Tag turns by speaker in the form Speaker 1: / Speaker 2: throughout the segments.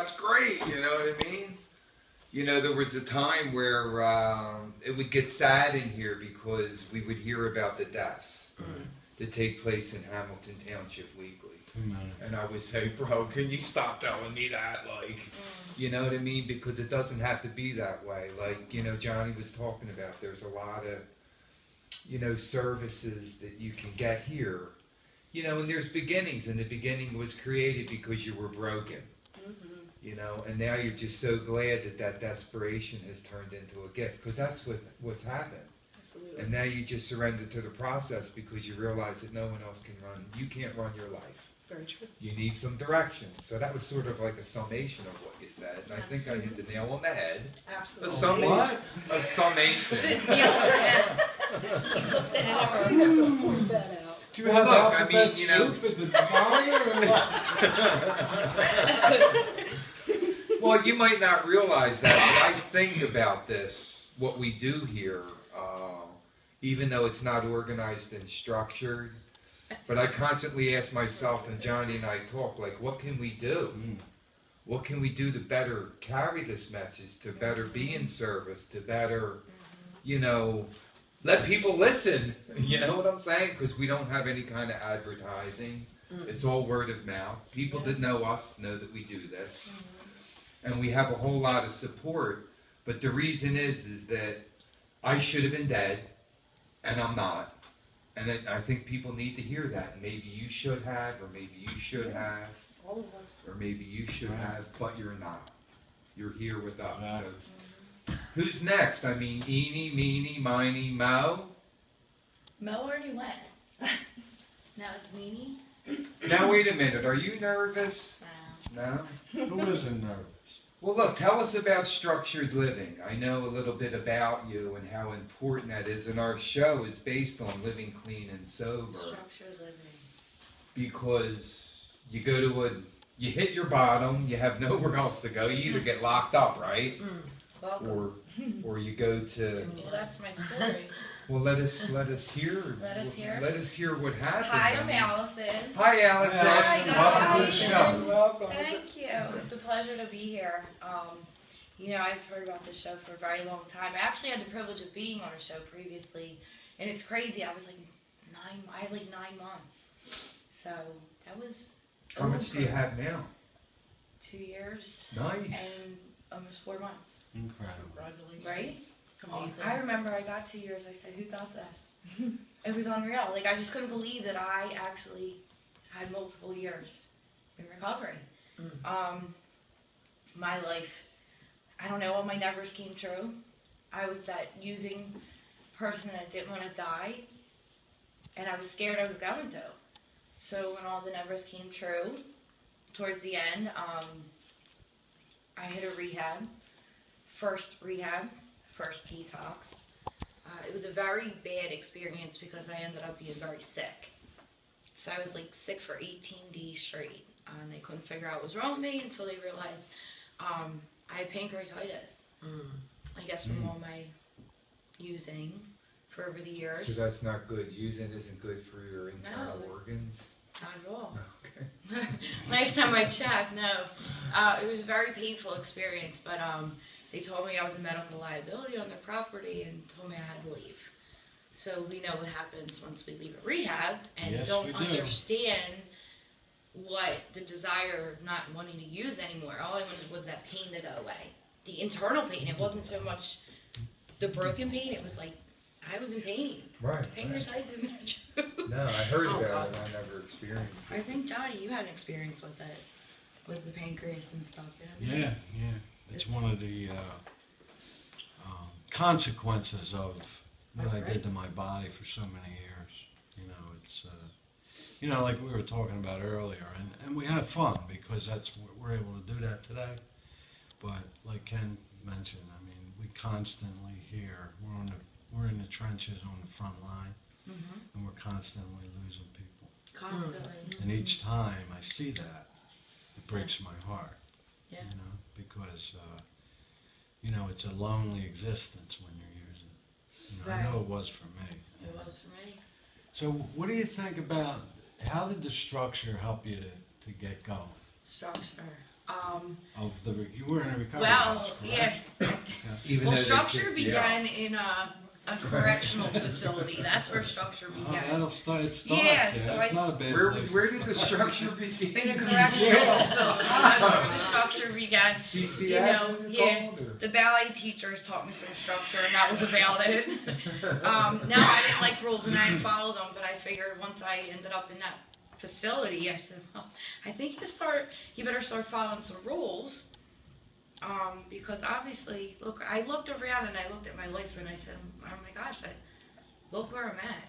Speaker 1: that's great, you know what I mean? You know, there was a time where it would get sad in here because we would hear about the deaths that take place in Hamilton Township weekly. And I would say, bro, can you stop telling me that? Like, you know what I mean? Because it doesn't have to be that way. Like, you know, Johnny was talking about, there's a lot of, you know, services that you can get here. You know, and there's beginnings, and the beginning was created because you were broken. You know, and now you're just so glad that that desperation has turned into a gift, because that's what's happened.
Speaker 2: Absolutely.
Speaker 1: And now you just surrender to the process because you realize that no one else can run. You can't run your life.
Speaker 2: Very true.
Speaker 1: You need some direction. So that was sort of like a summation of what you said, and I think I hit the nail on the head.
Speaker 2: Absolutely.
Speaker 1: A summation. A summation.
Speaker 2: Point that out.
Speaker 3: Do you have
Speaker 1: Look, I
Speaker 3: alphabet
Speaker 1: mean, you know-
Speaker 3: soup at the volume or what?
Speaker 1: Well, you might not realize that, but I think about this, what we do here, even though it's not organized and structured. But I constantly ask myself, and Johnny and I talk, like, what can we do? What can we do to better carry this message, to better be in service, to better, you know, let people listen? You know what I'm saying? Because we don't have any kind of advertising. It's all word of mouth. People that know us know that we do this. And we have a whole lot of support. But the reason is that I should have been dead, and I'm not. And I think people need to hear that. And maybe you should have, or maybe you should have,
Speaker 2: All of us.
Speaker 1: or maybe you should have, but you're not. You're here with us. So, who's next? I mean, eeny, meeny, miny, mo.
Speaker 4: Mo already went. Now it's Meanie.
Speaker 1: Now wait a minute. Are you nervous?
Speaker 4: Wow.
Speaker 1: No?
Speaker 3: Who isn't nervous?
Speaker 1: Well, look, tell us about structured living. I know a little bit about you and how important that is, and our show is based on living clean and sober.
Speaker 4: Structured living.
Speaker 1: Because you go to you hit your bottom, you have nowhere else to go. You either get locked up, right?
Speaker 4: Welcome.
Speaker 1: Or you go to.
Speaker 4: Well, that's my story.
Speaker 1: Well, let us hear.
Speaker 4: Let us hear.
Speaker 1: Let us hear what happened.
Speaker 4: Hi, I'm Allison.
Speaker 1: Hi, Allison.
Speaker 4: Hi,
Speaker 1: Welcome to the
Speaker 4: guys.
Speaker 1: show.
Speaker 3: Welcome.
Speaker 4: Thank you. It's a pleasure to be here. You know, I've heard about this show for a very long time. I actually had the privilege of being on a show previously, and it's crazy. I was like I had like 9 months. So that was.
Speaker 1: How much do you have now?
Speaker 4: 2 years.
Speaker 1: Nice.
Speaker 4: And almost 4 months.
Speaker 3: Incredible.
Speaker 2: Congratulations.
Speaker 4: Right?
Speaker 2: Amazing.
Speaker 4: I remember I got 2 years. I said, "Who does this?" It was unreal. Like, I just couldn't believe that I actually had multiple years in recovery. My life, I don't know, all my nevers came true. I was that using person that didn't want to die, and I was scared I was going to. So when all the nevers came true, towards the end, I hit a rehab. First detox. It was a very bad experience because I ended up being very sick. So I was like sick for 18 days straight. And they couldn't figure out what was wrong with me until they realized I had pancreatitis. I guess from all my using for over the years.
Speaker 1: So that's not good. Using isn't good for your internal organs?
Speaker 4: Not at all.
Speaker 1: Okay.
Speaker 4: Last time I checked, no. It was a very painful experience, but they told me I was a medical liability on their property and told me I had to leave. So we know what happens once we leave a rehab and
Speaker 3: Yes,
Speaker 4: don't
Speaker 3: we do.
Speaker 4: understand what the desire of not wanting to use anymore. All I wanted was that pain to go away. The internal pain. It wasn't so much the broken pain. It was like I was in pain.
Speaker 1: Right.
Speaker 4: Pancreatitis is not true.
Speaker 1: No, I heard about it. I never experienced it.
Speaker 4: I think, Johnny, you had an experience with it, with the pancreas and stuff.
Speaker 3: Yeah. It's one of the consequences of what I did to my body for so many years. You know, it's like we were talking about earlier, and we have fun because that's we're able to do that today. But like Ken mentioned, I mean, we constantly hear we're in the trenches on the front line, and we're constantly losing people.
Speaker 4: Constantly.
Speaker 3: And each time I see that, it breaks my heart.
Speaker 4: Yeah.
Speaker 3: You know, because you know, it's a lonely existence when you're using it. You know, I know it was for me.
Speaker 4: It was for me.
Speaker 3: So what do you think about, how did the structure help you to get going?
Speaker 4: Structure.
Speaker 3: You were in a recovery
Speaker 4: Well,
Speaker 3: house,
Speaker 4: yeah.
Speaker 3: correct?
Speaker 1: Even
Speaker 4: Well,
Speaker 1: though they
Speaker 4: structure
Speaker 1: kicked you out.
Speaker 4: began in a correctional facility. That's where structure
Speaker 3: Oh,
Speaker 4: began.
Speaker 3: that'll start. It starts.
Speaker 4: Yeah,
Speaker 3: Yeah,
Speaker 4: so
Speaker 3: it's
Speaker 4: I
Speaker 3: not a bad place.
Speaker 1: Where did the structure begin?
Speaker 4: In a correctional facility. That's where the structure began.
Speaker 1: CCF,
Speaker 4: You know,
Speaker 1: is it
Speaker 4: yeah.
Speaker 1: called, or?
Speaker 4: The ballet teachers taught me some structure, and that was about it. No, I didn't like rules, and I didn't follow them. But I figured once I ended up in that facility, I said, "Well, I think you better start following some rules." Because obviously, look, I looked around and I looked at my life and I said, "Oh my gosh, look where I'm at."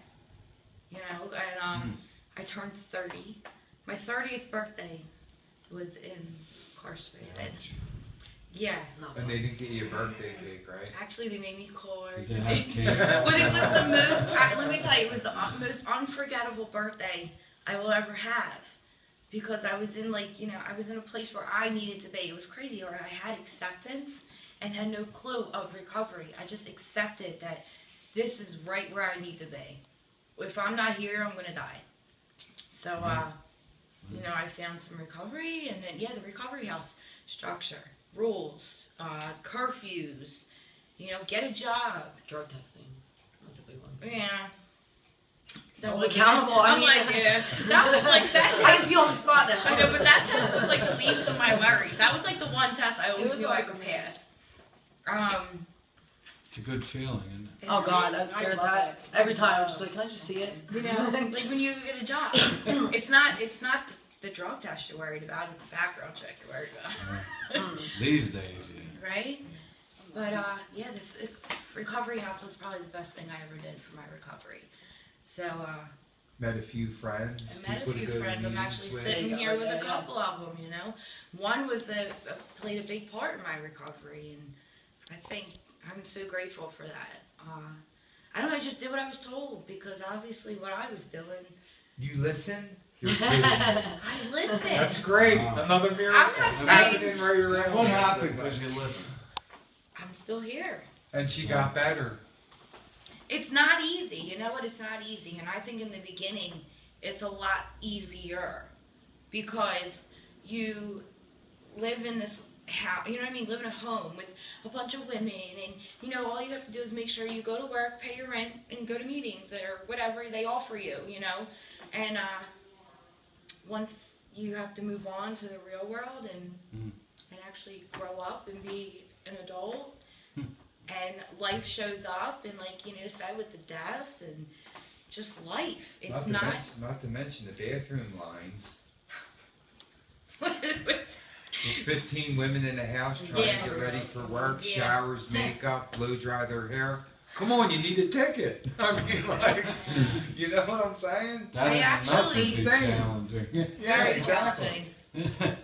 Speaker 4: You know, and I turned 30. My 30th birthday was incarcerated. Yeah.
Speaker 1: And they didn't get you a birthday cake, right?
Speaker 4: Actually, they made me call
Speaker 3: Did they have
Speaker 4: everything.
Speaker 3: cake?
Speaker 4: But it was the most, let me tell you, it was the most unforgettable birthday I will ever have. Because I was in I was in a place where I needed to be. It was crazy, where I had acceptance and had no clue of recovery. I just accepted that this is right where I need to be. If I'm not here, I'm going to die. So, I found some recovery, and then, the recovery house structure, rules, curfews, get a job.
Speaker 5: Drug testing. That's a big one.
Speaker 4: Yeah.
Speaker 5: Hold accountable.
Speaker 4: I'm like, yeah. That was like, that
Speaker 5: I
Speaker 4: test.
Speaker 5: feel on the spot now.
Speaker 4: I know, but that test was like the least of my worries. That was like the one test I always
Speaker 2: was
Speaker 4: knew I
Speaker 2: hard
Speaker 4: could
Speaker 2: for me.
Speaker 4: pass.
Speaker 3: It's a good feeling, isn't it?
Speaker 5: Oh God, I stare at
Speaker 2: love
Speaker 5: that
Speaker 2: that.
Speaker 5: every time. I'm just like, can I just see it?
Speaker 4: You know, like when you get a job, it's not the drug test you're worried about, it's the background check you're worried about,
Speaker 3: These days, yeah.
Speaker 4: right? But this recovery house was probably the best thing I ever did for my recovery. So
Speaker 1: Met a few friends.
Speaker 4: I met a
Speaker 1: people to
Speaker 4: few
Speaker 1: go to
Speaker 4: friends. I'm
Speaker 1: meetings
Speaker 4: actually
Speaker 1: with.
Speaker 4: sitting
Speaker 5: There you
Speaker 4: here
Speaker 5: go,
Speaker 4: with a
Speaker 5: yeah.
Speaker 4: couple of them. One was played a big part in my recovery, and I think I'm so grateful for that. I don't know. I just did what I was told because obviously what I was doing.
Speaker 1: You listen? You're kidding.
Speaker 4: I listened.
Speaker 1: That's great.
Speaker 3: Wow.
Speaker 1: Another miracle.
Speaker 4: I'm not
Speaker 1: It's
Speaker 4: saying-
Speaker 1: happening right around.
Speaker 3: What
Speaker 1: us.
Speaker 3: happened? Because you listened.
Speaker 4: I'm still here.
Speaker 1: And she got better.
Speaker 4: It's not easy. You know what? It's not easy. And I think in the beginning, it's a lot easier because you live in this house, you know what I mean? Live in a home with a bunch of women, and all you have to do is make sure you go to work, pay your rent, and go to meetings or whatever they offer you, And once you have to move on to the real world and actually grow up and be an adult. And life shows up, and said with the deaths and just life. It's
Speaker 1: Not to mention the bathroom lines. With 15 women in the house trying
Speaker 4: Yeah.
Speaker 1: to get ready for work,
Speaker 4: Yeah.
Speaker 1: showers, makeup, blow dry their hair. Come on, you need a ticket. I mean, you know what I'm saying?
Speaker 3: That
Speaker 4: I
Speaker 3: is nothing
Speaker 4: actually-
Speaker 3: be challenging.
Speaker 1: Yeah,
Speaker 4: very
Speaker 1: exactly.
Speaker 4: challenging.